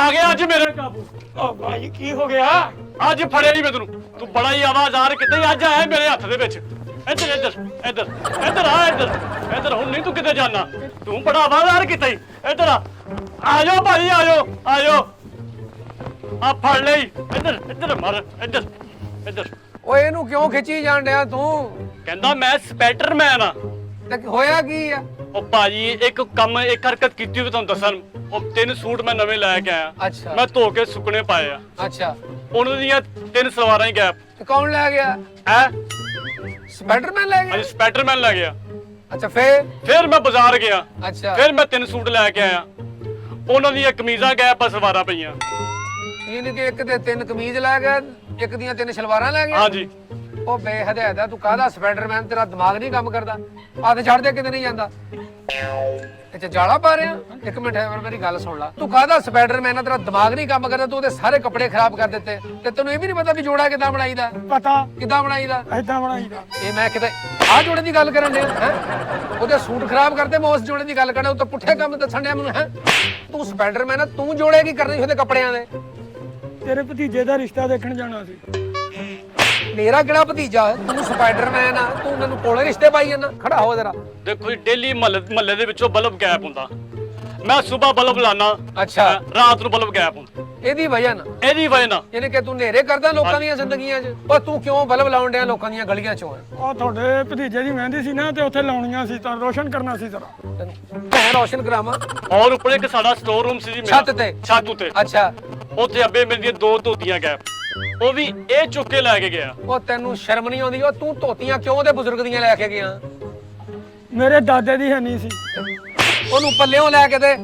आ गया अज मेरे काबू। ओ भाई की हो गया? अज फड़े नहीं मैं तेनू, तू बड़ा ही आवाजार किते अज आया मेरे हत्थ दे विच। इधर इधर इधर इधर आ, इधर इधर हुण नहीं तू किते जाना, तू बड़ा आवाजार किते इधर आ जाओ भाई, आ जाओ आ जाओ, आ फड़ ले इधर इधर मार इधर इधर। ਓਏ ਇਹਨੂੰ ਕਿਉਂ ਖਿੱਚੀ ਜਾਣ ਡਿਆ ਤੂੰ? कहंदा मैं स्पाइडरमैन आ। ਤੇ ਹੋਇਆ ਕੀ ਆ? ਉਹ ਭਾਜੀ ਇੱਕ ਕੰਮ ਇੱਕ ਹਰਕਤ ਕੀਤੀ ਵੀ ਤੁਹਾਨੂੰ ਦੱਸਾਂ, ਉਹ 3 ਸੂਟ ਮੈਂ ਨਵੇਂ ਲੈ ਕੇ ਆਇਆ। ਅੱਛਾ। ਮੈਂ ਧੋ ਕੇ ਸੁੱਕਣੇ ਪਾਏ ਆ। ਅੱਛਾ ਉਹਨਾਂ ਦੀਆਂ 3 ਸਲਵਾਰਾਂ ਹੀ ਗੈਪ ਤੇ ਕੌਣ ਲੈ ਗਿਆ? ਹੈ। ਸਪਾਈਡਰਮੈਨ ਲੈ ਗਿਆ? ਅੱਜ ਸਪਾਈਡਰਮੈਨ ਲੈ ਗਿਆ। ਅੱਛਾ ਫੇਰ ਮੈਂ ਬਾਜ਼ਾਰ ਗਿਆ। ਅੱਛਾ ਫਿਰ ਮੈਂ 3 ਸੂਟ ਲੈ ਕੇ ਆਇਆ, ਉਹਨਾਂ ਦੀਆਂ ਕਮੀਜ਼ਾਂ ਗੈਪ ਆ, ਸਲਵਾਰਾਂ ਪਈਆਂ। ਇਹਨੇ ਕਿ ਇੱਕ ਤੇ 3 ਕਮੀਜ਼ ਲੈ ਗਿਆ, ਇੱਕ ਦੀਆਂ 3 ਸਲਵਾਰਾਂ ਲੈ ਗਿਆ। ਹਾਂਜੀ। ਉਹ ਬੇਹਦਾਇਤ ਆ, ਤੂੰ ਕਾਹਦਾ ਸਪਾਈਡਰਮੈਨ? ਤੇਰਾ ਦਿਮਾਗ ਨਹੀਂ ਕੰਮ ਕਰਦਾ? ਹੱਥ ਛੱਡ ਦੇ, ਕਿਤੇ ਨਹੀਂ ਜਾਂਦਾ। ਅੱਛਾ ਜਾਲਾ ਪਾ ਰਿਹਾ? ਇੱਕ ਮਿੰਟ ਮੇਰੀ ਗੱਲ ਸੁਣ ਲੈ, ਤੂੰ ਕਾਹਦਾ ਸਪਾਈਡਰਮੈਨ ਆ? ਤੇਰਾ ਦਿਮਾਗ ਨਹੀਂ ਕੰਮ ਕਰਦਾ, ਤੂੰ ਉਹਦੇ ਸਾਰੇ ਕੱਪੜੇ ਖਰਾਬ ਕਰ ਦਿੱਤੇ ਤੇ ਤੈਨੂੰ ਇਹ ਵੀ ਨਹੀਂ ਪਤਾ ਵੀ ਜੋੜਾ ਕਿੱਦਾਂ ਬਣਾਈਦਾ? ਪਤਾ ਕਿੱਦਾਂ ਬਣਾਈਦਾ? ਐਦਾਂ ਬਣਾਈਦਾ। ਇਹ ਮੈਂ ਕਿਤੇ ਆਹ ਜੋੜੇ ਦੀ ਗੱਲ ਕਰਨ ਡਿਆ ਹੈ? ਉਹਦੇ ਸੂਟ ਖਰਾਬ ਕਰਦੇ, ਮੈਂ ਉਸ ਜੋੜੇ ਦੀ ਗੱਲ ਕਰਨਾ, ਉਹ ਤਾਂ ਪੁੱਠੇ ਕੰਮ ਦੱਸਣ ਡਿਆ ਮੈਨੂੰ ਹੈ। ਤੂੰ ਸਪਾਈਡਰਮੈਨ ਆ, ਤੂੰ ਜੋੜੇ ਕੀ ਕਰਨੇ ਉਹਦੇ ਕੱਪੜਿਆਂ ਦੇ? ਤੇਰੇ ਭਤੀਜੇ ਦਾ ਰਿਸ਼ਤਾ ਦੇਖਣ ਜਾਣਾ ਸੀ। ਮੇਰਾ ਕਿਹੜਾ ਭਤੀਜਾ ਹੈ? ਤੂੰ ਸਪਾਈਡਰਮੈਨ ਆ, ਤੂੰ ਮੈਨੂੰ ਕੋਲੇ ਰਿਸ਼ਤੇ ਪਾਈ ਜਾਂਦਾ? ਖੜਾ ਹੋ ਜਰਾ। ਦੇਖੋ ਜੀ, ਡੇਲੀ ਮਹੱਲੇ ਦੇ ਵਿੱਚੋਂ ਬਲਬ ਗੈਪ ਹੁੰਦਾ। ਮੈਂ ਸਵੇਰ ਬਲਬ ਲਾਣਾ, ਅੱਛਾ ਰਾਤ ਨੂੰ ਬਲਬ ਗੈਪ ਹੁੰਦਾ। ਇਹਦੀ ਵਜ੍ਹਾ ਨਾਲ? ਇਹਦੀ ਵਜ੍ਹਾ ਨਾਲ। ਯਾਨੀ ਕਿ ਤੂੰ ਨੇਰੇ ਕਰਦਾ ਲੋਕਾਂ ਦੀਆਂ ਜ਼ਿੰਦਗੀਆਂ 'ਚ? ਉਹ ਤੂੰ ਕਿਉਂ ਬਲਬ ਲਾਉਣ ਡਿਆ ਲੋਕਾਂ ਦੀਆਂ ਗਲੀਆਂ 'ਚੋਂ? ਉਹ ਤੁਹਾਡੇ ਭਤੀਜੇ ਦੀ ਮਹਿੰਦੀ ਸੀ ਨਾ, ਤੇ ਉੱਥੇ ਲਾਉਣੀਆਂ ਸੀ, ਤਾਂ ਰੋਸ਼ਨ ਕਰਨਾ ਸੀ ਜ਼ਰਾ। ਮੈਂ ਰੋਸ਼ਨ ਕਰਾਵਾਂ? ਔਰ ਉੱਪਰ ਇੱਕ ਸਾਡਾ ਸਟੋਰ ਰੂਮ ਸੀ ਜੀ ਮੇਰਾ, ਛੱਤ ਤੇ? ਛੱਤ ਉੱਤੇ। ਅੱਛਾ। ਉੱਥੇ ਅੱਬੇ ਮੇਰੀਆਂ 2 ਧੋਤੀਆਂ ਗੈਪ, ਉਹ ਵੀ ਇਹ ਚੁੱਕ ਕੇ ਲੈ ਕੇ ਗਿਆ। ਉਹ ਤੈਨੂੰ ਸ਼ਰਮ ਨਹੀਂ ਆਉਂਦੀ? ਉਹ ਤੂੰ ਧੋਤੀਆਂ ਕਿਉਂ ਉਹਦੇ ਬਜ਼ੁਰਗ ਦੀਆਂ ਲੈ ਕੇ ਗਿਆ? ਮੇਰੇ ਦਾਦੇ ਦੀ ਹੈ ਨਹੀਂ ਸੀ। ਉਹਨੂੰ ਪੱਲਿਓਂ ਲੈ ਕੇ ਤੇ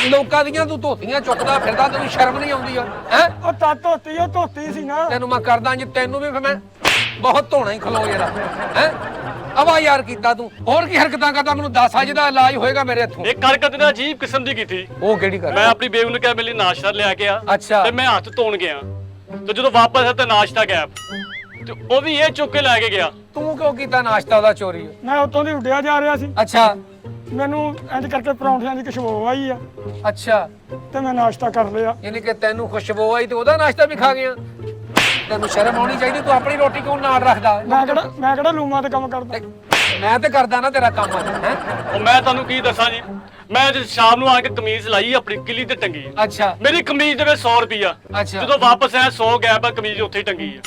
ਲੋਕਾਂ ਦੀਆਂ ਤੂੰ ਧੋਤੀਆਂ ਚੁੱਕਦਾ ਫਿਰਦਾ, ਤੈਨੂੰ ਸ਼ਰਮ ਨਹੀਂ ਆਉਂਦੀ? ਹੈ ਉਹ ਤਾਂ ਧੋਤੀ ਸੀ ਨਾ। ਤੈਨੂੰ ਮੈਂ ਕਰਦਾ ਜੀ, ਤੈਨੂੰ ਵੀ ਫਿਰ ਮੈਂ ਬਹੁਤ ਧੋਣਾ ਹੀ ਖਲੋ ਯਾਰ। ਹੈ ਅਵਾ ਯਾਰ ਕੀਤਾ ਤੂੰ? ਹੋਰ ਕੀ ਹਰਕਤਾਂ ਕਰਦਾ ਮੈਨੂੰ ਦੱਸ, ਅੱਜ ਦਾ ਇਲਾਜ ਹੋਏਗਾ ਮੇਰੇ ਇੱਥੋਂ। ਇਹ ਹਰਕਤ ਨਾ ਅਜੀਬ ਕਿਸਮ ਦੀ ਕੀਤੀ। ਉਹ ਕਿਹੜੀ ਕਰ? ਮੈਂ ਆਪਣੀ ਬੇਗਮ ਨੂੰ ਕਿਹਾ ਮੇਰੇ ਲਈ ਨਾਸ਼ਤਾ ਲਿਆ ਕੇ ਆ। ਅੱਛਾ। ਤੇ ਮੈਂ ਹੱਥ ਧੋਣ ਗਿਆ, ਤੇ ਜਦੋਂ ਵਾਪਸ ਆਇਆ ਤੇ ਨਾਸ਼ਤਾ ਗੈਪ, ਤੇ ਉਹ ਵੀ ਇਹ ਚੁੱਕ ਕੇ ਲੈ ਕੇ ਗਿਆ। ਤੂੰ ਕਿਉਂ ਕੀਤਾ ਨਾਸ਼ਤਾ ਉਹਦਾ ਚੋਰੀ? ਮੈਂ ਉੱਤੋਂ ਦੀ ਉੱਡਿਆ ਜਾ ਰਿਹਾ ਸੀ। ਅੱਛਾ। ਮੈਨੂੰ ਇੰਜ ਕਰਕੇ ਪਰੌਂਠਿਆਂ ਦੀ ਖੁਸ਼ਬੂ ਆਈ ਆ, ਅੱਛਾ ਤੇ ਮੈਂ ਨਾਸ਼ਤਾ ਕਰ ਲਿਆ। ਯਾਨੀ ਕਿ ਤੈਨੂੰ ਖੁਸ਼ਬੂ ਆਈ ਤੇ ਉਹਦਾ ਨਾਸ਼ਤਾ ਵੀ ਖਾ ਗਿਆ? ਤੈਨੂੰ ਸ਼ਰਮ ਆਉਣੀ ਚਾਹੀਦੀ, ਤੂੰ ਆਪਣੀ ਰੋਟੀ ਕਿਉਂ ਨਾਲ ਰੱਖਦਾ? ਮੈਂ ਕਿਹੜਾ ਲੂਮਾਂ ਤੇ ਕੰਮ ਕਰਦਾ? ਮੈਂ ਤੇ ਕਰਦਾ ਨਾ ਤੇਰਾ ਕੰਮ ਹੈ। ਉਹ ਮੈਂ ਤੁਹਾਨੂੰ ਕੀ ਦੱਸਾਂ ਜੀ, ਮੈਂ ਅੱਜ ਸ਼ਾਮ ਨੂੰ ਆ ਕੇ ਕਮੀਜ਼ ਲਾਈ ਆਪਣੀ ਕਿਲੀ ਤੇ ਟੰਗੀ। ਅੱਛਾ। ਮੇਰੀ ਕਮੀਜ਼ ਦੇ ਵਿੱਚ 100 ਰੁਪਿਆ। ਅੱਛਾ। ਜਦੋਂ ਵਾਪਸ ਆਇਆ 100 ਗੈਪ ਆ, ਕਮੀਜ਼ ਉੱਥੇ ਹੀ ਟੰਗੀ ਆ।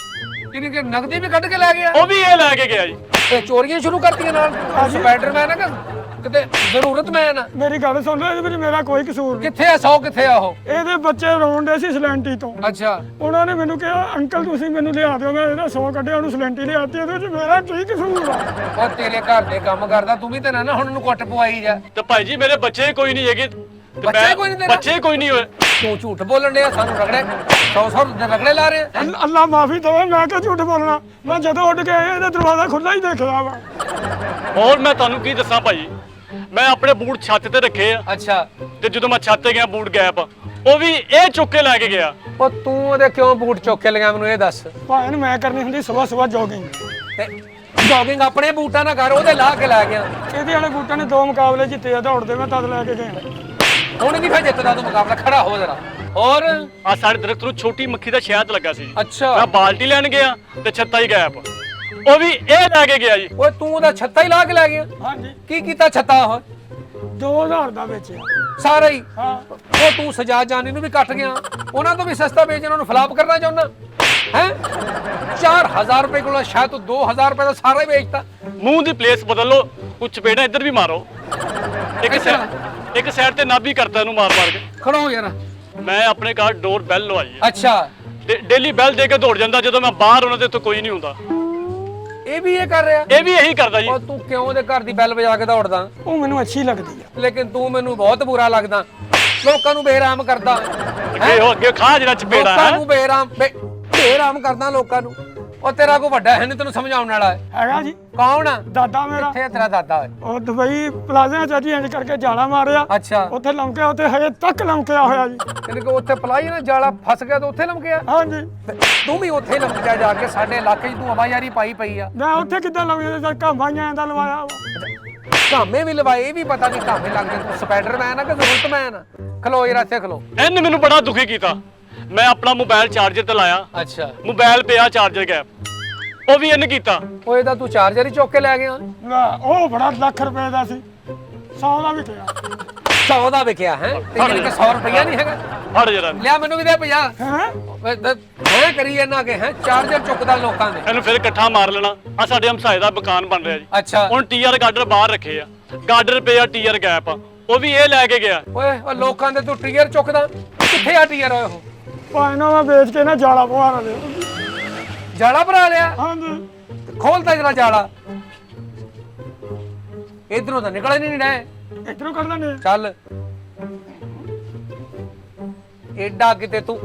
ਯਾਨੀ ਕਿ ਨਗਦੀ ਵੀ ਕੱਢ ਕੇ ਲੈ ਗਿਆ? ਉਹ ਵੀ ਇਹ ਲੈ ਕੇ ਗਿਆ ਜੀ। ਤੇ ਚੋਰੀਆਂ ਸ਼ੁਰੂ ਕਰਤੀਆਂ ਨਾਲ? ਸਪਾਈਡਰਮੈਨ ਹੈ ਕਿ ਕਿਤੇ ਜ਼ਰੂਰਤਮੈਨ ਆ? ਮੇਰੀ ਗੱਲ ਸੁਣ ਲੈ, ਇਹਦੇ ਵਿੱਚ ਮੇਰਾ ਕੋਈ ਕਸੂਰ ਨਹੀਂ। ਕਿੱਥੇ ਆ 100? ਕਿੱਥੇ ਆ ਉਹ? ਇਹਦੇ ਬੱਚੇ ਰੋਣ ਦੇ ਸੀ ਸਲੈਂਟੀ ਤੋਂ। ਅੱਛਾ। ਉਹਨਾਂ ਨੇ ਮੈਨੂੰ ਕਿਹਾ ਅੰਕਲ ਤੁਸੀਂ ਮੈਨੂੰ ਲਿਆ ਦਿਓ, ਮੈਂ ਇਹਦਾ 100 ਕੱਢਿਆ, ਉਹਨੂੰ ਸਲੈਂਟੀ ਲਿਆਤੀ। ਇਹਦੇ ਵਿੱਚ ਮੇਰਾ ਕੀ ਕਸੂਰ ਆ? ਉਹ ਤੇਰੇ ਘਰ ਦੇ ਕੰਮ ਕਰਦਾ, ਤੂੰ ਵੀ ਤੇ ਨਾ ਹੁਣ ਉਹਨੂੰ ਕੁੱਟ ਪਵਾਈ ਜਾ। ਤੇ ਭਾਈ ਜੀ ਮੇਰੇ ਬੱਚੇ ਕੋਈ ਨਹੀਂ ਹੈਗੇ। ਬੱਚੇ ਕੋਈ ਨਹੀਂ ਤੇਰਾ? ਬੱਚੇ ਕੋਈ ਨਹੀਂ ਹੋਏ। ਤੂੰ ਝੂਠ ਬੋਲਣ ਡਿਆ, ਸਾਨੂੰ ਰਗੜੇ 100 ਦੇ ਰਗੜੇ ਲਾ ਰਹੇ ਆ। ਅੱਲਾ ਮਾਫੀ ਦੇਵੇ, ਮੈਂ ਕਿਹਾ ਝੂਠ ਬੋਲਣਾ। ਮੈਂ ਜਦੋਂ ਉੱਡ ਕੇ ਆਇਆ ਇਹਦਾ ਦਰਵਾਜ਼ਾ ਖੁੱਲਾ ਹੀ ਦੇਖਿਆ ਵਾ। ਹੋਰ ਮੈਂ ਤੁਹਾਨੂੰ ਕੀ ਦੱਸਾਂ ਭਾਈ, ਮੈਂ ਆਪਣੇ ਬੂਟ ਛੱਤ ਤੇ ਰੱਖੇ ਆ। ਅੱਛਾ। ਤੇ ਜਦੋਂ ਮੈਂ ਛੱਤ ਤੇ ਗਿਆ ਬੂਟ ਗੈਪ, ਉਹ ਵੀ ਇਹ ਚੁੱਕ ਕੇ ਲੈ ਕੇ ਗਿਆ। ਉਹ ਤੂੰ ਉਹਦੇ ਕਿਉਂ ਬੂਟ ਚੁੱਕ ਕੇ ਲਿਆ ਮੈਨੂੰ ਇਹ ਦੱਸ? ਭਾਵੇਂ ਨੂੰ ਮੈਂ ਕਰਨੀ ਹੁੰਦੀ ਸਵੇਰ ਜੋਗਿੰਗ। ਤੇ ਜੋਗਿੰਗ ਆਪਣੇ ਬੂਟਾਂ ਨਾਲ ਕਰ, ਉਹਦੇ ਲਾ ਕੇ ਲੈ ਗਿਆ। ਇਹਦੇ ਵਾਲੇ ਬੂਟਾਂ ਨੇ 2 ਮੁਕਾਬਲੇ ਜਿੱਤੇ ਆ ਦੌੜਦੇ, ਮੈਂ ਤਦ ਲੈ ਕੇ ਗਿਆ। ਹੁਣ ਨਹੀਂ ਫਿਰ ਜਿੱਤਦਾ ਤੂੰ ਮੁਕਾਬਲਾ, ਖੜਾ ਹੋ ਜਰਾ। ਹੋਰ ਆ ਸਾਡੇ ਦਰਖਤ ਨੂੰ ਛੋਟੀ ਮੱਖੀ ਦਾ ਸ਼ਹਿਦ ਲੱਗਾ ਸੀ। ਅੱਛਾ। ਮੈਂ ਬਾਲਟੀ ਲੈਣ ਗਿਆ ਤੇ ਛੱਤਾ ਹੀ ਗੈਪ, ਉਹ ਵੀ ਇਹ ਲੈ ਕੇ ਗਿਆ ਜੀ। ਓਏ ਤੂੰ ਉਹਦਾ ਛੱਤਾ ਹੀ ਲਾ ਕੇ ਲੈ ਗਿਆ? ਹਾਂਜੀ। ਕੀ ਕੀਤਾ ਛੱਤਾ ਉਹ? 2000 ਦਾ ਵੇਚਿਆ ਸਾਰਾ ਹੀ? ਹਾਂ। ਉਹ ਤੂੰ ਸਜਾ ਜਾਨੀ ਨੂੰ ਵੀ ਕੱਟ ਗਿਆ, ਉਹਨਾਂ ਤੋਂ ਵੀ ਸਸਤਾ ਵੇਚ, ਉਹਨਾਂ ਨੂੰ ਫਲਾਪ ਕਰਨਾ ਚਾਹੁੰਦਾ ਹੈ? 4000 ਰੁਪਏ ਕੋਲ ਸ਼ਾਇਦ ਤੂੰ 2000 ਰੁਪਏ ਦਾ ਸਾਰਾ ਹੀ ਵੇਚਤਾ। ਮੂੰਹ ਦੀ ਪਲੇਸ ਬਦਲ ਲੋ, ਕੁਝ ਚਪੇੜਾ ਇੱਧਰ ਵੀ ਮਾਰੋ। ਇੱਕ ਸਾਈਡ ਤੇ ਨਾਭੀ ਕਰਤਾ ਇਹਨੂੰ ਮਾਰ ਮਾਰ ਕੇ। ਖੜੋ ਯਾਰ। ਮੈਂ ਆਪਣੇ ਘਰ ਡੋਰ ਬੈਲ ਲਵਾਈ ਹੈ। ਅੱਛਾ। ਡੇਲੀ ਬੈਲ ਦੇ ਕੇ ਦੌੜ ਜਾਂਦਾ, ਜਦੋਂ ਮੈਂ ਬਾਹਰ ਉਹਨਾਂ ਦੇ ਉੱਤੇ ਕੋਈ ਨਹੀਂ ਹੁੰਦਾ। ਇਹ ਵੀ ਇਹ ਕਰ ਰਿਹਾ? ਇਹ ਵੀ ਇਹੀ ਕਰਦਾ ਜੀ। ਉਹ ਤੂੰ ਕਿਉਂ ਉਹਦੇ ਘਰ ਦੀ ਬੈਲ ਵਜਾ ਕੇ ਦੌੜਦਾ? ਉਹ ਮੈਨੂੰ ਅੱਛੀ ਲੱਗਦੀ ਆ। ਲੇਕਿਨ ਤੂੰ ਮੈਨੂੰ ਬਹੁਤ ਬੁਰਾ ਲੱਗਦਾ, ਲੋਕਾਂ ਨੂੰ ਬੇਰਾਮ ਕਰਦਾ। ਅੱਗੇ ਖਾ ਜਿਹੜਾ ਚਪੇੜਾ ਲੋਕਾਂ ਨੂੰ ਬੇਰਾਮ ਕਰਦਾ ਲੋਕਾਂ ਨੂੰ। ਉਹ ਤੇਰਾ ਕੋਈ ਵੱਡਾ ਹੈ ਨਹੀਂ ਤੈਨੂੰ ਸਮਝਾਉਣ ਵਾਲਾ? ਹੈਗਾ ਜੀ। ਕੌਣ ਆ? ਦਾਦਾ ਮੇਰਾ। ਕਿੱਥੇ ਤੇਰਾ ਦਾਦਾ? ਉਹ ਦੁਬਈ ਪਲਾਜ਼ਿਆਂ ਚ ਜੀ ਇੰਜ ਕਰਕੇ ਜਾਲਾ ਮਾਰਿਆ। ਅੱਛਾ। ਉੱਥੇ ਲਮਕਿਆ, ਉੱਥੇ ਹਜੇ ਤੱਕ ਲਮਕਿਆ ਹੋਇਆ ਜੀ। ਕਿਉਂਕਿ ਉੱਥੇ ਪਲਾਈ ਨਾ ਜਾਲਾ ਫਸ ਗਿਆ ਤੇ ਉੱਥੇ ਲਮਕਿਆ? ਹਾਂਜੀ। ਤੂੰ ਵੀ ਉੱਥੇ ਲਮਕਿਆ ਜਾ ਕੇ, ਸਾਡੇ ਇਲਾਕੇ 'ਚ ਤੂੰ ਆਵਾਜ਼ਾਰੀ ਪਾਈ ਪਈ ਆ। ਮੈਂ ਉੱਥੇ ਕਿੱਦਾਂ ਲਮਕਿਆ? ਕਾਂਭਾਈਆਂ ਦਾ ਲਵਾਇਆ ਵਾ। ਕਾਮੇ ਵੀ ਲਵਾਏ, ਇਹ ਵੀ ਪਤਾ ਨਹੀਂ ਕਾਮੇ ਲੱਗਦੇ। ਤੂੰ ਸਪਾਈਡਰਮੈਨ ਆ ਕਿ ਜ਼ਰੂਰਤਮੈਨ ਆ? ਖਲੋ ਯਾਰ ਇੱਥੇ ਖਲੋ। ਇਹਨੇ ਮੈਨੂੰ ਬੜਾ ਦੁਖੀ ਕੀਤਾ। ਮੈਂ ਆਪਣਾ ਮੋਬਾਈਲ ਚਾਰਜਰ ਤੇ ਲਾਇਆ, ਅੱਛਾ ਮੋਬਾਈਲ ਪਿਆ ਚਾਰਜਰ ਗੈਪ, ਉਹ ਵੀ ਇਹਨੇ ਕੀਤਾ। ਓਏ ਦਾ ਤੂੰ ਚਾਰਜਰ ਹੀ ਚੁੱਕ ਕੇ ਲੈ ਗਿਆ। ਲੈ ਉਹ ਬੜਾ ਲੱਖ ਰੁਪਏ ਦਾ ਸੀ, 100 ਦਾ ਵੀ ਗਿਆ 100 ਦਾ ਵਿਕਿਆ ਹੈ ਤੇ ਯਾਨੀ ਕਿ 100 ਰੁਪਇਆ ਨਹੀਂ ਹੈਗਾ। ਫੜ ਜਰਾ ਲਿਆ ਮੈਨੂੰ ਵੀ ਦੇ 50। ਹੈ। ਮੈਂ ਕਰੀ ਇਹਨਾਂ ਕੇ ਹੈ ਚਾਰਜਰ ਚੁੱਕਦਾ ਲੋਕਾਂ ਦੇ। ਇਹਨੂੰ ਫਿਰ ਇਕੱਠਾ ਮਾਰ ਲੈਣਾ। ਆ ਸਾਡੇ ਹਮਸਾਏ ਦਾ ਮਕਾਨ ਬਣ ਰਿਹਾ ਜੀ, ਅੱਛਾ ਹੁਣ ਟੀਆਰ ਗਾਰਡਰ ਬਾਹਰ ਰੱਖੇ ਆ, ਗਾਰਡਰ ਪਿਆ ਟੀਆਰ ਗੈਪ ਆ, ਉਹ ਵੀ ਇਹ ਲੈ ਕੇ ਗਿਆ। ਓਏ ਉਹ ਲੋਕਾਂ ਦੇ ਤੂੰ ਟੀਅਰ ਚੁੱਕਦਾ, ਕਿੱਥੇ ਆ ਟੀਅਰ ਓਏ? ਉਹ ਭਾਵੇਂ ਨਾ ਮੈਂ ਵੇਚ ਕੇ ਨਾ ਜਾਲਾ ਪਵਾ ਲਿਆ। ਜਾਲਾ ਭਰਾ ਲਿਆ? ਹਾਂਜੀ ਖੋਲਦਾ ਜਰਾ ਜਾਲਾ, ਇਧਰੋਂ ਤਾਂ ਨਿਕਲ ਨਹੀਂ ਰਹੇ। ਇਧਰੋਂ ਕਰ ਲੈਣੇ। ਚੱਲ ਏਡਾ ਕਿਤੇ ਤੂੰ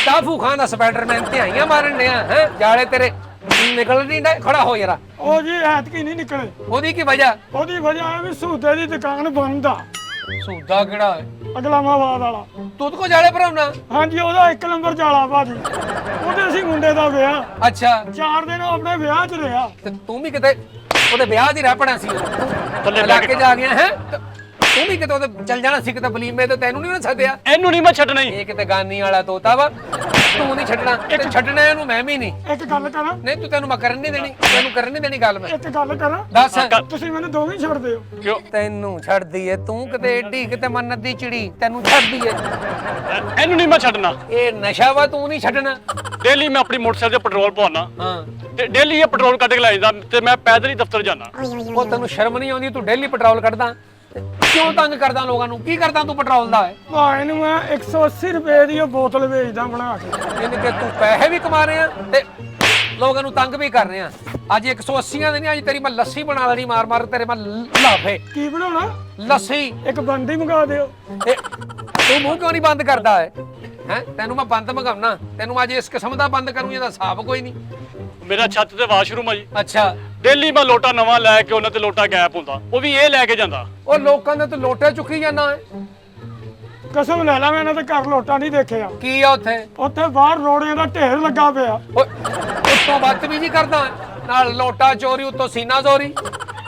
ਟਾਫੂ ਖਾਨ ਦਾ ਸਪਾਈਡਰਮੈਨ ਤੇ ਆਈਆਂ ਮਾਰਨ ਡਿਆ ਹੈ? ਜਾਲੇ ਤੇਰੇ ਨਿਕਲ ਨਹੀਂ ਰਹੇ। ਖੜਾ ਹੋ ਯਾਰਾ। ਉਹ ਜੀ ਐਤਕੀ ਨਹੀਂ ਨਿਕਲੇ। ਉਹਦੀ ਕੀ ਵਜ੍ਹਾ? ਉਹਦੀ ਵਜ੍ਹਾ ਹੈ ਵੀ ਸੂਦੇ ਦੀ ਦੁਕਾਨ ਬੰਦ ਆ। ਸੌਦਾ ਕਿਹੜਾ ਹੈ? ਅਗਲਾਮਾਬਾਦ ਵਾਲਾ। ਤੂੰ ਕੋ ਜਾਲੇ ਭਰਾਉਣਾ? ਹਾਂਜੀ ਉਹਦਾ 1 ਨੰਬਰ ਜਾਲਾ ਭਾਜੀ। ਉਹਦੇ ਅਸੀਂ ਮੁੰਡੇ ਦਾ ਵਿਆਹ, ਅੱਛਾ 4 ਦਿਨ ਉਹ ਆਪਣੇ ਵਿਆਹ 'ਚ ਰਿਹਾ। ਤੇ ਤੂੰ ਵੀ ਕਿਤੇ ਉਹਦੇ ਵਿਆਹ ਦੀ ਰਹਿ ਪਣਾ ਸੀ। ਥੱਲੇ ਲਾ ਕੇ ਜਾ ਗਿਆ ਹੈ? ਤੂੰ ਵੀ ਕਿਤੇ ਉਹਦੇ ਚੱਲ ਜਾਣਾ ਸੀ ਕਿਤੇ ਬਲੀਮੇ ਤੇ, ਤੈਨੂੰ ਨਹੀਂ ਛੱਡਿਆ। ਇਹਨੂੰ ਨਹੀਂ ਮੈਂ ਛੱਡਣਾ ਹੀ। ਇਹ ਕਿਤੇ ਗਾਨੀ ਵਾਲਾ ਤੋਤਾ ਵਾ, ਤੂੰ ਨਹੀਂ ਛੱਡਣਾ। ਤੇ ਛੱਡਣਾ ਇਹਨੂੰ ਮੈਂ ਵੀ ਨਹੀਂ। ਇੱਕ ਗੱਲ ਕਰਾਂ? ਨਹੀਂ ਤੂੰ ਮੈਂ ਕਰਨ ਨਹੀਂ ਦੇਣੀ, ਤੈਨੂੰ ਕਰਨ ਨਹੀਂ ਦੇਣੀ ਗੱਲ। ਮੈਂ ਇੱਕ ਗੱਲ ਕਰਾਂ? ਦੱਸ। ਤੁਸੀਂ ਮੈਨੂੰ ਦੋਵੇਂ ਛੱਡ ਦਿਓ। ਕਿਉਂ? ਤੈਨੂੰ ਛੱਡਦੀ ਏ ਤੂੰ ਕਿਤੇ ਏਡੀ ਕਿਤੇ ਮੰਨਤ ਦੀ ਚਿੜੀ, ਤੈਨੂੰ ਛੱਡਦੀ ਏ। ਇਹਨੂੰ ਨਹੀਂ ਮੈਂ ਛੱਡਣਾ। ਇਹ ਨਸ਼ਾ ਵਾ, ਤੂੰ ਨਹੀਂ ਛੱਡਣਾ। ਡੇਲੀ ਮੈਂ ਆਪਣੀ ਮੋਟਰਸਾਈਕਲ ਤੇ ਪੈਟਰੋਲ ਪਵਾਉਣਾ ਹਾਂ ਤੇ ਡੇਲੀ ਇਹ ਪੈਟਰੋਲ ਕੱਢ ਕੇ ਲੈ ਜਾਂਦਾ ਤੇ ਮੈਂ ਪੈਦਲ ਹੀ ਦਫ਼ਤਰ ਜਾਣਾ। ਉਹ ਤੈਨੂੰ ਸ਼ਰਮ ਨਹੀਂ ਆਉਂਦੀ? ਤੂੰ ਡੇਲੀ ਪੈਟਰੋਲ ਕੱਢਦਾ, ਕਿਉਂ ਤੰਗ ਕਰਦਾ ਲੋਕਾਂ ਨੂੰ? ਕੀ ਕਰਦਾ ਤੂੰ ਪੈਟਰੋਲ ਦਾ? ਭਾਵੇਂ ਨੂੰ ਮੈਂ 180 ਰੁਪਏ ਦੀ ਉਹ ਬੋਤਲ ਵੇਚਦਾ ਬਣਾ ਕੇ। ਯਾਨੀ ਕਿ ਤੂੰ ਪੈਸੇ ਵੀ ਕਮਾ ਰਿਹਾ ਤੇ ਲੋਕਾਂ ਨੂੰ ਤੰਗ ਵੀ ਕਰ ਰਿਹਾ। ਅੱਜ 180 ਦੇ ਨਹੀਂ, ਅੱਜ ਤੇਰੀ ਮੈਂ ਲੱਸੀ ਬਣਾ ਲੈਣੀ ਮਾਰ ਮਾਰ ਤੇਰੇ ਮੈਂ ਲਾਫੇ। ਕੀ ਬਣਾਉਣਾ? ਲੱਸੀ। ਇੱਕ ਬੰਦੀ ਮੰਗਾ ਦਿਓ। ਤੂੰ ਮੂੰਹ ਕਿਉਂ ਨਹੀਂ ਬੰਦ ਕਰਦਾ ਹੈ? ਤੈਨੂੰ ਮੈਂ ਬੰਦ ਮੰਗਾਉਣਾ, ਤੈਨੂੰ ਅੱਜ ਇਸ ਕਿਸਮ ਦਾ ਬੰਦ ਕਰੂੰ ਜਿਹਦਾ ਹਿਸਾਬ ਕੋਈ ਨਹੀਂ। ਮੇਰਾ ਛੱਤ ਤੇ ਵਾਸ਼ਰੂਮ ਆ ਜੀ, ਅੱਛਾ ਡੇਲੀ ਮੈਂ ਲੋਟਾ ਨਵਾਂ ਲੈ ਕੇ ਉਹਨਾਂ ਤੇ ਲੋਟਾ ਗੈਪ ਹੁੰਦਾ, ਉਹ ਵੀ ਇਹ ਲੈ ਕੇ ਜਾਂਦਾ। ਉਹ ਲੋਕਾਂ ਦੇ ਤੂੰ ਲੋਟੇ ਚੁੱਕੀ ਜਾਂਦਾ ਹੈ। ਕਸਮ ਲੈ ਲਾ ਮੈਂ ਇਹਨਾਂ ਦੇ ਘਰ ਲੋਟਾ ਨਹੀਂ ਦੇਖਿਆ। ਕੀ ਆ ਉੱਥੇ? ਉੱਥੇ ਬਾਹਰ ਰੋੜਿਆਂ ਦਾ ਢੇਰ ਲੱਗਾ ਪਿਆ। ਉੱਤੋਂ ਬਦਤਮੀਜ਼ੀ ਕਰਦਾ ਹੈ, ਨਾਲ ਲੋਟਾ ਚੋਰੀ, ਉੱਤੋਂ ਸੀਨਾ ਚੋਰੀ।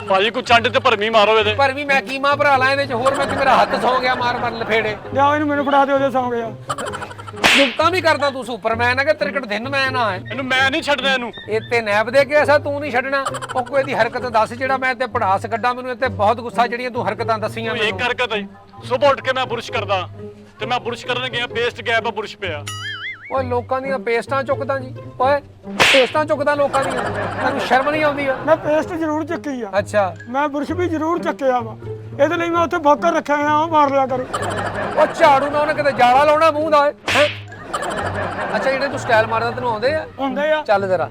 ਭਾਜੀ ਕੋਈ ਚੰਡ ਤੇ ਭਰਮੀ ਮਾਰੋ ਇਹਦੇ। ਪਰ ਵੀ ਮੈਂ ਕੀਮਾ ਭਰਾ ਲਾਂ ਇਹਦੇ ਚ, ਹੋਰ ਮੈਂ ਕਿ ਮੇਰਾ ਹੱਥ ਸੌ ਗਿਆ ਮਾਰ ਮਾਰ ਲਫੇੜੇ। ਲਿਆਓ ਇਹਨੂੰ ਮੈਨੂੰ ਫੜਾ ਦਿਓ ਜੇ ਸੌਂ ਗਿਆ। ਨੁਕਤਾ ਵੀ ਕਰਦਾ ਤੂੰ ਸੁਪਰਮੈਨ ਹੈ ਕਿ ਤ੍ਰਿਕਟ ਦਿਨ ਮੈਨ ਆ? ਇਹਨੂੰ ਮੈਂ ਨਹੀਂ ਛੱਡਣਾ ਇਹਨੂੰ। ਇਹ ਤੇ ਨੈਬ ਦੇ ਕੇ ਐਸਾ ਤੂੰ ਨਹੀਂ ਛੱਡਣਾ। ਉਹ ਕੋਈ ਦੀ ਹਰਕਤ ਦੱਸ ਜਿਹੜਾ ਮੈਂ ਤੇ ਪੜਾਸ ਕੱਢਾਂ। ਮੈਨੂੰ ਇੱਥੇ ਬਹੁਤ ਗੁੱਸਾ ਜਿਹੜੀਆਂ ਤੂੰ ਹਰਕਤਾਂ ਦੱਸੀਆਂ ਇਹ ਹਰਕਤ ਹੈ ਸੁਬਹ ਉੱਠ ਕੇ ਮੈਂ ਬੁਰਸ਼ ਕਰਦਾ ਤੇ ਮੈਂ ਬੁਰਸ਼ ਕਰਨ ਗਿਆ, ਪੇਸਟ ਗੈਪ ਆ, ਬੁਰਸ਼ ਪਿਆ। ਓਏ ਲੋਕਾਂ ਦੀਆਂ ਪੇਸਟਾਂ ਚੁੱਕਦਾ ਜੀ। ਓਏ ਪੇਸਟਾਂ ਚੁੱਕਦਾ ਲੋਕਾਂ ਦੀਆਂ, ਤੈਨੂੰ ਸ਼ਰਮ ਨਹੀਂ ਆਉਂਦੀ? ਮੈਂ ਪੇਸਟ ਜ਼ਰੂਰ ਚੱਕੀ ਆ। ਅੱਛਾ ਮੈਂ ਬੁਰਸ਼ ਵੀ ਜ਼ਰੂਰ ਚੱਕਿਆ ਵਾ। ਇਹਦੇ ਲਈ ਮੈਂ ਉੱਥੇ ਬੋਕਰ ਰੱਖਿਆ ਆ, ਉਹ ਮਾਰ ਲਿਆ ਕਰੂ। ਉਹ ਝਾੜੂ ਨਾਲ ਉਹਨੇ ਕਿਤੇ ਜਾਲਾ ਲਾਉਣਾ ਮੂੰਹ ਦਾ ਹੈ। ਅੱਛਾ ਜਿਹੜੇ ਤੂੰ ਸਟਾਈਲ ਮਾਰਦਾ ਤੈਨੂੰ ਆਉਂਦੇ ਆ? ਹੁੰਦੇ ਆ। ਚੱਲ ਜ਼ਰਾ।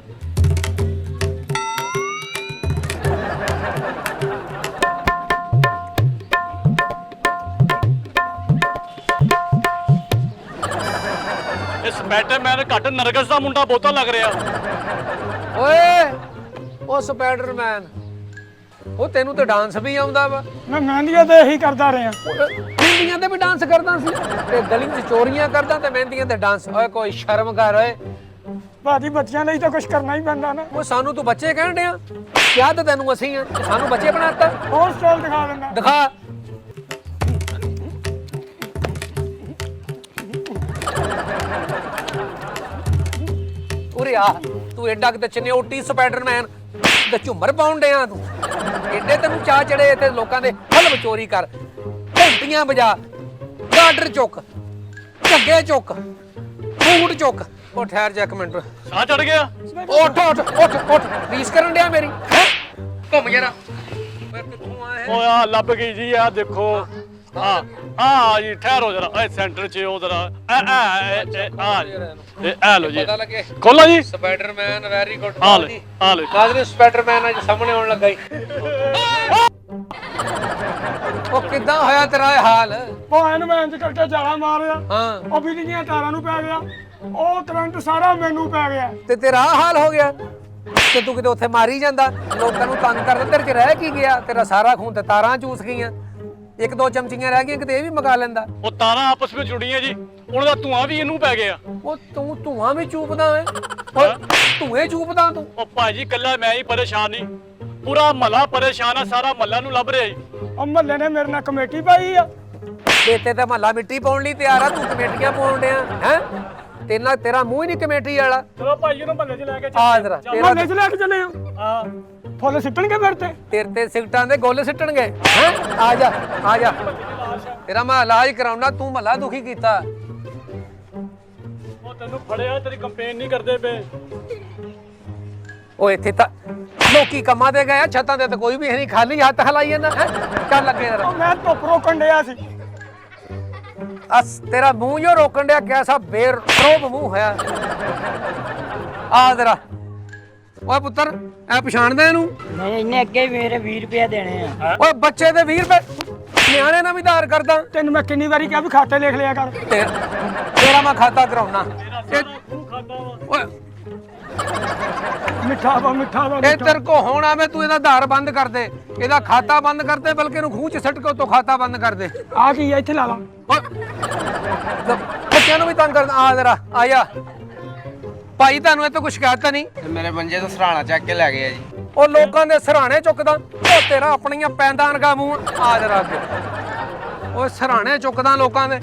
ਇਹ ਸਪਾਈਡਰਮੈਨ ਘੱਟ ਨਰਗਸ ਦਾ ਮੁੰਡਾ ਬਹੁਤਾ ਲੱਗ ਰਿਹਾ। ਓਏ ਉਹ ਸਪਾਈਡਰਮੈਨ, ਉਹ ਤੈਨੂੰ ਤੇ ਡਾਂਸ ਵੀ ਆਉਂਦਾ ਵਾ। ਮੈਂ ਮਹਿੰਦੀਆਂ ਤੇ ਇਹੀ ਕਰਦਾ ਰਿਹਾ। ਮਹਿੰਦੀਆਂ ਤੇ ਵੀ ਡਾਂਸ ਕਰਦਾ ਸੀ ਤੇ ਗਲੀ 'ਚ ਚੋਰੀਆਂ ਕਰਦਾ ਤੇ ਮਹਿੰਦੀਆਂ ਤੇ ਡਾਂਸ। ਓਏ ਕੋਈ ਸ਼ਰਮ ਕਰ ਓਏ। ਭਾਜੀ ਬੱਚਿਆਂ ਲਈ ਤਾਂ ਕੁਝ ਕਰਨਾ ਹੀ ਪੈਂਦਾ ਨਾ। ਉਹ ਸਾਨੂੰ ਤੂੰ ਬੱਚੇ ਕਹਿਣ ਡਿਆ? ਕਿਹਾ ਤਾਂ ਤੈਨੂੰ ਅਸੀਂ ਆ, ਸਾਨੂੰ ਬੱਚੇ ਬਣਾਤਾ। ਹੋਰ ਸਟਾਈਲ ਦਿਖਾ ਦਿੰਦਾ। ਦਿਖਾ। ਉਰੇ ਆ ਤੂੰ ਐਡਾ ਕਿਤੇ ਚਨਿਓਟੀ ਸਪਾਈਡਰਮੈਨ ਤੇ ਝੁੰਮਰ ਪਾਉਣ ਡਿਆ ਤੂੰ। ਐਡੇ ਤੈਨੂੰ ਚਾਹ ਚੜੇ ਤੇ ਲੋਕਾਂ ਦੇ ਫਿਲਮ ਚੋਰੀ ਕਰ, ਘੰਟੀਆਂ ਵਜਾ, ਗਾਰਡਰ ਚੁੱਕ, ਝੱਗੇ ਚੁੱਕ, ਬੂਟ ਚੁੱਕ। ਉਹ ਠਹਿਰ ਜਾ ਇੱਕ ਮਿੰਟ। ਸਾਹ ਚੜ ਗਿਆ। ਉੱਠ ਉੱਠ ਉੱਠ ਉੱਠ। ਰੀਸ ਕਰਨ ਡਿਆ ਮੇਰੀ? ਘੁੰਮ ਜਰਾ। ਓਏ ਕਿੱਥੋਂ ਆਇਆ? ਓਏ ਆ ਲੱਭ ਗਈ ਜੀ, ਆ ਦੇਖੋ। ਆ ਜੀ ਠਹਿਰੋ ਜਰਾ, ਇਹ ਸੈਂਟਰ 'ਚ ਉਹ ਜਰਾ ਆ ਲੋ ਜੀ, ਪਤਾ ਲੱਗੇ ਖੋਲੋ ਜੀ। Spider-Man very good. ਆ ਲੈ ਕਾਜ਼ਰੀ ਸਪਾਈਡਰਮੈਨ ਅੱਜ ਸਾਹਮਣੇ ਆਉਣ ਲੱਗਾ ਈ। ਉਹ ਕਿੱਦਾਂ ਹੋਇਆ ਤੇਰਾ ਇਹ ਹਾਲ? ਭਾਵੇਂ ਨੂੰ ਮੈਂ ਇੰਜ ਕਰਕੇ ਜਾਲਾ ਮਾਰਿਆ, ਹਾਂ ਉਹ ਬਿਜਲੀ ਦੀਆਂ ਤਾਰਾਂ ਨੂੰ ਪੈ ਗਿਆ, ਉਹ ਕਰੰਟ ਸਾਰਾ ਮੈਨੂੰ ਪੈ ਗਿਆ। ਤੇ ਤੇਰਾ ਆਹ ਹਾਲ ਹੋ ਗਿਆ ਤੇ ਤੂੰ ਕਿਤੇ ਉੱਥੇ ਮਾਰੀ ਜਾਂਦਾ, ਲੋਕਾਂ ਨੂੰ ਤੰਗ ਕਰਦਾ। ਤੇਰੇ ਚ ਰਹਿ ਕੀ ਗਿਆ? ਤੇਰਾ ਸਾਰਾ ਖੂਨ ਤੇ ਤਾਰਾਂ ਚੂਸ ਗਈਆਂ। ਇੱਕ ਦੋ ਚਮਚੀਆਂ ਰਹਿ ਗਈਆਂ, ਕਿਤੇ ਇਹ ਵੀ ਮੰਗਾ ਲੈਂਦਾ। ਉਹ ਤਾਰਾਂ ਆਪਸ ਵਿੱਚ ਜੁੜੀਆਂ ਜੀ, ਉਹਨਾਂ ਦਾ ਧੂਆਂ ਵੀ ਇਹਨੂੰ ਪੈ ਗਿਆ। ਉਹ ਤੂੰ ਧੂਆਂ ਵੀ ਚੂਪਦਾ ਏ? ਓਏ ਧੂਏ ਚੂਪਦਾ ਤੂੰ? ਉਹ ਭਾਜੀ ਕੱਲਾ ਮੈਂ ਹੀ ਪਰੇਸ਼ਾਨ ਨਹੀਂ, ਪੂਰਾ ਮਹੱਲਾ ਪਰੇਸ਼ਾਨ ਆ, ਸਾਰਾ ਮਹੱਲਾ ਨੂੰ ਲੱਭ ਰਿਹਾ ਜੀ। ਉਹ ਮਹੱਲੇ ਨੇ ਮੇਰੇ ਨਾਲ ਕਮੇਟੀ ਪਾਈ ਆ। ਤੇਤੇ ਤੇ ਮਹੱਲਾ ਮਿੱਟੀ ਪਾਉਣ ਲਈ ਤਿਆਰ ਆ, ਤੂੰ ਕਮੇਟੀਆਂ ਪਾਉਣ ਡਿਆ ਹੈ? ਤੇਰਾ ਮੂੰਹ ਹੀ ਨਹੀਂ ਕਮੇਟੀ ਵਾਲਾ। ਚਲੋ ਭਾਈ ਇਹਨੂੰ ਮਹੱਲੇ 'ਚ ਲੈ ਕੇ ਆ ਜਰਾ ਮਹੱਲੇ 'ਚ ਲੈ ਕੇ ਚੱਲੇ ਆ। ਹਾਂ ਫੁੱਲ ਸਿੱਟਣਗੇ ਮੇਰੇ ਤੇ। ਤੇਰੇ ਤੇ ਸਿਗਟਾਂ ਦੇ ਗੁੱਲ ਸਿੱਟਣਗੇ ਹੈ? ਆ ਜਾ ਆ ਜਾ, ਤੇਰਾ ਮੈਂ ਇਲਾਜ ਕਰਾਉਣਾ, ਤੂੰ ਮਹੱਲਾ ਦੁਖੀ ਕੀਤਾ। ਉਹ ਤੈਨੂੰ ਫੜਿਆ, ਤੇਰੀ ਕੰਪੇਨ ਨਹੀਂ ਕਰਦੇ ਪਏ। ਉਹ ਇੱਥੇ ਤਾਂ ਲੋਕੀ ਕੰਮਾਂ ਤੇ ਗਏ ਆ, ਛੱਤਾਂ ਤੇ ਤਾਂ ਕੋਈ ਵੀ ਨਹੀਂ, ਖਾਲੀ ਹੱਥ ਹਲਾਈ ਜਾਂਦਾ ਹੈ। ਚੱਲ ਲੱਗੇ ਜਰਾ। ਉਹ ਮੈਂ ਧੁੱਪ ਰੋਕਣ ਡਿਆ ਸੀ। ਅਸ ਤੇਰਾ ਮੂੰਹ ਜੋ ਰੋਕਣ ਡਿਆ, ਕਿਹਦਾ ਬੇਰੋਬ ਮੂੰਹ ਹੋਇਆ। ਆ ਜਰਾ। ਓਏ ਪੁੱਤਰ ਐ ਪਛਾਣਦਾ ਇਹਨੂੰ? ਨਹੀਂ ਇਹਨੇ ਅੱਗੇ ਮੇਰੇ 20 ਰੁਪਏ ਦੇਣੇ ਆ। ਓਏ ਬੱਚੇ ਦੇ 20 ਰੁਪਏ ਨਿਆਣੇ ਨਾਲ ਵੀ ਧਾਰ ਕਰਦਾ। ਤੈਨੂੰ ਮੈਂ ਕਿੰਨੀ ਵਾਰੀ ਕਿਹਾ ਵੀ ਖਾਤੇ ਲਿਖ ਲਿਆ ਕਰ। ਤੇਰਾ ਮੈਂ ਖਾਤਾ ਕਰਾਉਣਾ। ਤੂੰ ਖਾਦਾ ਵਾ। ਓਏ ਮਿੱਠਾ ਵਾ ਮਿੱਠਾ ਵਾ ਇਹ ਤੇਰੇ ਕੋ ਹੁਣ ਆਵੇਂ, ਤੂੰ ਇਹਦਾ ਧਾਰ ਬੰਦ ਕਰ ਦੇ, ਇਹਦਾ ਖਾਤਾ ਬੰਦ ਕਰ ਦੇ, ਬਲਕਿ ਇਹਨੂੰ ਖੂਹ ਚ ਸਿੱਟ ਕੇ ਉਤੋਂ ਖਾਤਾ ਬੰਦ ਕਰ ਦੇ। ਆ ਕੀ ਆ, ਇੱਥੇ ਲਾ ਲਾ। ਓਏ ਬੱਚਿਆਂ ਨੂੰ ਵੀ ਤੰਗ ਕਰਦਾ। ਆ ਜਰਾ ਆ ਜਾ ਭਾਈ, ਤੁਹਾਨੂੰ ਇਹ ਤੋਂ ਕੋਈ ਸ਼ਿਕਾਇਤ ਤਾਂ ਨਹੀਂ? ਮੇਰੇ ਮੰਜੇ ਤੋਂ ਸਰਾਣਾ ਚੱਕ ਕੇ ਲੈ ਗਏ ਆ ਜੀ। ਉਹ ਲੋਕਾਂ ਦੇ ਸਰਾਣੇ ਚੁੱਕਦਾ, ਉਹ ਤੇਰਾ ਆਪਣੀਆਂ ਪੈਂਦਾਂ ਅਰਗਾ ਮੂੰਹ। ਆ ਜਰਾ ਅੱਗੇ। ਉਹ ਸਰਾਣੇ ਚੁੱਕਦਾ ਲੋਕਾਂ ਦੇ।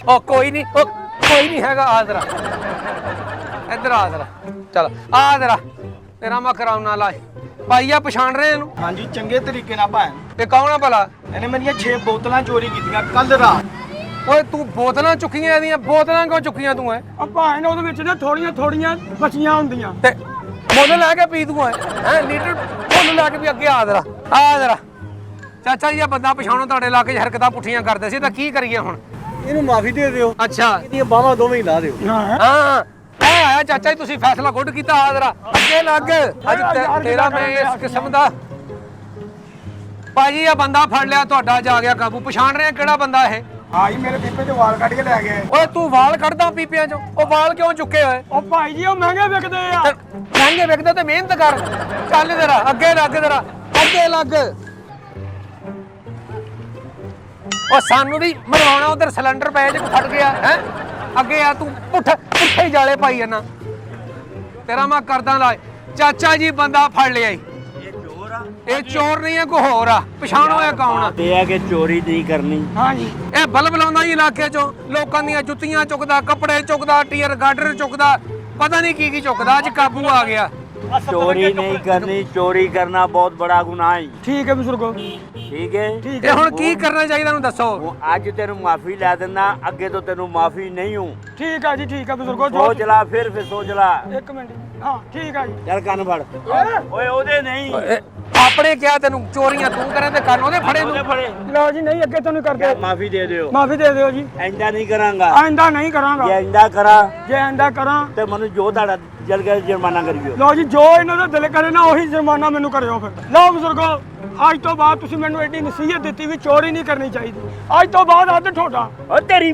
ਉਹ ਕੋਈ ਨਹੀਂ ਹੈਗਾ। ਆ ਜਰਾ ਇੱਧਰ ਆ ਜਰਾ, ਚੱਲ ਆ ਜਰਾ, ਤੇਰਾ ਮੈਂ ਕਰਾਉਣਾ ਲਾਜ। ਭਾਈਆ ਪਛਾਣ ਰਹੇ ਇਹਨੂੰ? ਹਾਂਜੀ ਚੰਗੇ ਤਰੀਕੇ ਨਾਲ ਭਾਣ। ਇਹ ਕੌਣ ਆ ਭਲਾ? ਇਹਨੇ ਮੇਰੀਆਂ 6 ਬੋਤਲਾਂ ਚੋਰੀ ਕੀਤੀਆਂ ਕੱਲ ਰਾਤ। ਓਏ ਤੂੰ ਬੋਤਲਾਂ ਚੁੱਕੀਆਂ, ਇਹਦੀਆਂ ਬੋਤਲਾਂ ਕਿਉਂ ਚੁੱਕੀਆਂ ਤੂੰ? ਐ ਆ ਭਾਵੇਂ ਉਹਦੇ ਵਿੱਚ ਨਾ ਥੋੜੀਆਂ ਥੋੜੀਆਂ ਬਚੀਆਂ ਹੁੰਦੀਆਂ। ਤੇ ਮੁੱਲ ਲੈ ਕੇ ਪੀ ਤੂੰ? ਹੈ ਲੀਟਰ ਮੁੱਲ ਲੈ ਕੇ ਵੀ ਅੱਗੇ ਆ ਜਰਾ। ਆ ਜਰਾ ਚਾਚਾ ਜੀ, ਇਹ ਬੰਦਾ ਪਛਾਣੋ, ਤੁਹਾਡੇ ਇਲਾਕੇ 'ਚ ਹਰਕਤਾਂ ਪੁੱਠੀਆਂ ਕਰਦੇ ਸੀ, ਤਾਂ ਕੀ ਕਰੀਏ ਹੁਣ? ਇਹਨੂੰ ਮਾਫੀ ਦੇ ਦਿਓ। ਅੱਛਾ ਇਹਦੀਆਂ ਬਾਹਾਂ ਦੋਵੇਂ ਹੀ ਲਾ ਦਿਓ। ਹਾਂ ਇਹ ਆਇਆ ਚਾਚਾ ਜੀ, ਤੁਸੀਂ ਫੈਸਲਾ ਗੁੱਡ ਕੀਤਾ। ਆ ਜਰਾ ਅੱਗੇ ਲੱਗ। ਅੱਜ ਤੇਰਾ ਮੈਂ ਇਸ ਕਿਸਮ ਦਾ ਭਾਜੀ, ਇਹ ਬੰਦਾ ਫੜ ਲਿਆ ਤੁਹਾਡਾ, ਜਾ ਗਿਆ ਕਾਬੂ। ਪਛਾਣ ਰਹੇ ਕਿਹੜਾ ਬੰਦਾ ਇਹ? ਆਈ ਮੇਰੇ ਪੀਪੇ ਚੋਂ ਵਾਲ ਕੱਢ ਕੇ ਲੈ ਗਏ। ਓਏ ਤੂੰ ਵਾਲ ਕੱਢਦਾ ਪੀਪਿਆਂ ਚੋਂ? ਉਹ ਵਾਲ ਕਿਉਂ ਚੁੱਕੇ ਹੋਏ? ਉਹ ਭਾਈ ਜੀ ਉਹ ਮਹਿੰਗੇ ਵਿਕਦੇ ਆ। ਮਹਿੰਗੇ ਵਿਕਦੇ ਤੇ ਮਿਹਨਤ ਕਰ। ਚੱਲ ਜਰਾ ਅੱਗੇ ਲੱਗ, ਜਰਾ ਅੱਗੇ ਲੱਗ। ਉਹ ਸਾਨੂੰ ਵੀ ਮਰਵਾਉਣਾ, ਉਧਰ ਸਿਲੰਡਰ ਪਏ ਜੇ ਫਟ ਗਿਆ ਹੈ। ਅੱਗੇ ਆ ਤੂੰ, ਪੁੱਠੇ ਹੀ ਜਾਲੇ ਪਾਈ ਜਾਂਦਾ। ਤੇਰਾ ਮੈਂ ਕਰਦਾ ਲਾਜ। ਚਾਚਾ ਜੀ ਬੰਦਾ ਫੜ ਲਿਆ ਈ। ਇਹ ਚੋਰ ਨਹੀਂ ਹੈ, ਕੋਈ ਹੋਰ ਆ। ਪਛਾਣੋ ਇਹ ਕੌਣ ਆ? ਤੇ ਆ ਕਿ ਚੋਰੀ ਨਹੀਂ ਕਰਨੀ। ਹਾਂ ਜੀ ਇਹ ਬਲਬ ਲਾਉਂਦਾ ਜੀ ਇਲਾਕੇ ਚੋਂ, ਲੋਕਾਂ ਦੀਆਂ ਜੁੱਤੀਆਂ ਚੁੱਕਦਾ, ਕੱਪੜੇ ਚੁੱਕਦਾ, ਟੀਅਰ ਗਾਰਡਰ ਚੁੱਕਦਾ, ਪਤਾ ਨਹੀਂ ਕੀ ਚੁੱਕਦਾ। ਅੱਜ ਕਾਬੂ ਆ ਗਿਆ। ਚੋਰੀ ਨਹੀਂ ਕਰਨੀ, ਚੋਰੀ ਕਰਨਾ ਬਹੁਤ ਬੜਾ ਗੁਨਾਹ ਹੈ। ਠੀਕ ਹੈ ਬਜ਼ੁਰਗੋ, ਠੀਕ ਹੈ। ਠੀਕ ਇਹ ਹੈ ਹੁਣ ਕੀ ਕਰਨਾ ਚਾਹੀਦਾ ਉਹਨੂੰ ਦੱਸੋ। ਉਹ ਅੱਜ ਤੈਨੂੰ ਮਾਫੀ ਲੈ ਦਿੰਦਾ, ਅੱਗੇ ਤੋਂ ਤੈਨੂੰ ਮਾਫੀ ਨਹੀਂ ਹੂੰ। ਠੀਕ ਹੈ ਜੀ, ਠੀਕ ਹੈ ਬਜ਼ੁਰਗੋ। ਸੋਚ ਲਾ, ਫਿਰ ਸੋਚ ਲਾ। ਇੱਕ ਮਿੰਟ। ਹਾਂ ਠੀਕ ਹੈ ਜੀ। ਚੱਲ ਕੰਨ ਫੜ। ਓਏ ਉਹਦੇ ਨਹੀਂ, ਆਪਣੇ ਕਿਹਾ ਤੈਨੂੰ ਚੋਰੀਆਂ ਤੂੰ ਕਰੇ ਤੇ ਕੰਨ ਉਹਦੇ ਫੜੇ ਨੂੰ। ਫੜੇ। ਲਓ ਜੀ, ਨਹੀਂ ਅੱਗੇ ਤੁਹਾਨੂੰ ਕਰਦੇ। ਮਾਫੀ ਦੇ ਦਿਓ। ਮਾਫੀ ਦੇ ਦਿਓ ਜੀ। ਐਂਦਾ ਨਹੀਂ ਕਰਾਂਗਾ। ਆਇੰਦਾ ਨਹੀਂ ਕਰਾਂਗਾ। ਜੇ ਐਂਦਾ ਕਰਾਂ ਜੇ ਆਇੰਦਾ ਕਰਾਂ ਤੇ ਮੈਨੂੰ ਜੋ ਤੁਹਾਡਾ ਜਲ ਕੇ ਜੁਰਮਾਨਾ ਕਰਿਓ। ਲਓ ਜੀ, ਜੋ ਇਹਨਾਂ ਦਾ ਦਿਲ ਕਰੇ ਨਾ ਉਹੀ ਜੁਰਮਾਨਾ ਮੈਨੂੰ ਕਰਿਓ ਫਿਰ। ਲਓ ਬਜ਼ੁਰਗੋ, ਅੱਜ ਤੋਂ ਬਾਅਦ ਤੁਸੀਂ ਮੈਨੂੰ ਐਡੀ ਨਸੀਹਤ ਦਿੱਤੀ ਵੀ ਚੋਰੀ ਨਹੀਂ ਕਰਨੀ ਚਾਹੀਦੀ। ਅੱਜ ਤੋਂ ਬਾਅਦ ਅੱਧ ਠੋਡਾ। ਓ ਤੇਰੀ